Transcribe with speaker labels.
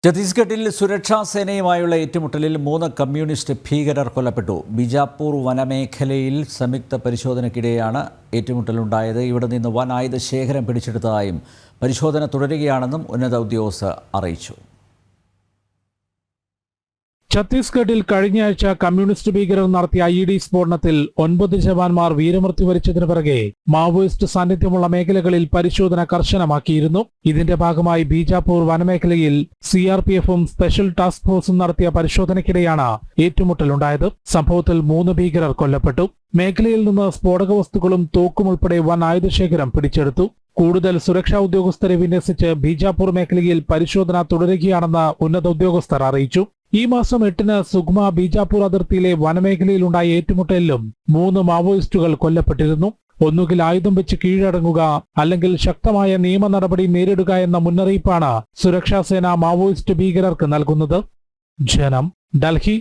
Speaker 1: ഛത്തീസ്ഗഡിൽ സുരക്ഷാ സേനയുമായുള്ള ഏറ്റുമുട്ടലിൽ 3 കമ്മ്യൂണിസ്റ്റ് ഭീകരർ കൊല്ലപ്പെട്ടു. ബിജാപൂർ വനമേഖലയിൽ സംയുക്ത പരിശോധനയ്ക്കിടെയാണ് ഏറ്റുമുട്ടലുണ്ടായത്. ഇവിടെ നിന്ന് വൻ ആയുധ ശേഖരം പിടിച്ചെടുത്തതായും പരിശോധന തുടരുകയാണെന്നും ഉന്നത ഉദ്യോഗസ്ഥർ അറിയിച്ചു.
Speaker 2: ഛത്തീസ്ഗഡിൽ കഴിഞ്ഞയാഴ്ച കമ്മ്യൂണിസ്റ്റ് ഭീകരർ നടത്തിയ IED സ്ഫോടനത്തിൽ 9 ജവാന്മാർ വീരമൃത്യു വരിച്ചതിനു പിറകെ മാവോയിസ്റ്റ് സാന്നിധ്യമുള്ള മേഖലകളിൽ പരിശോധന കർശനമാക്കിയിരുന്നു. ഇതിന്റെ ഭാഗമായി ബീജാപൂർ വനമേഖലയിൽ CRPFും സ്പെഷ്യൽ ടാസ്ക് ഫോഴ്സും നടത്തിയ പരിശോധനയ്ക്കിടെയാണ് ഏറ്റുമുട്ടലുണ്ടായത്. സംഭവത്തിൽ 3 ഭീകരർ കൊല്ലപ്പെട്ടു. മേഖലയിൽ നിന്ന് സ്ഫോടക വസ്തുക്കളും തോക്കും ഉൾപ്പെടെ വൻ ആയുധശേഖരം പിടിച്ചെടുത്തു. കൂടുതൽ സുരക്ഷാ ഉദ്യോഗസ്ഥരെ വിന്യസിച്ച് ബീജാപൂർ മേഖലയിൽ പരിശോധന തുടരുകയാണെന്ന് ഉന്നത ഉദ്യോഗസ്ഥർ അറിയിച്ചു. ഈ മാസം 8-ന് സുഗ്മ ബീജാപൂർ അതിർത്തിയിലെ വനമേഖലയിലുണ്ടായ ഏറ്റുമുട്ടലിലും 3 മാവോയിസ്റ്റുകൾ കൊല്ലപ്പെട്ടിരുന്നു. ഒന്നുകിൽ ആയുധം വെച്ച് കീഴടങ്ങുക, അല്ലെങ്കിൽ ശക്തമായ നിയമ നടപടി നേരിടുക എന്ന മുന്നറിയിപ്പാണ് സുരക്ഷാസേന മാവോയിസ്റ്റ് ഭീകരർക്ക് നൽകുന്നത്. ജനം, ഡൽഹി.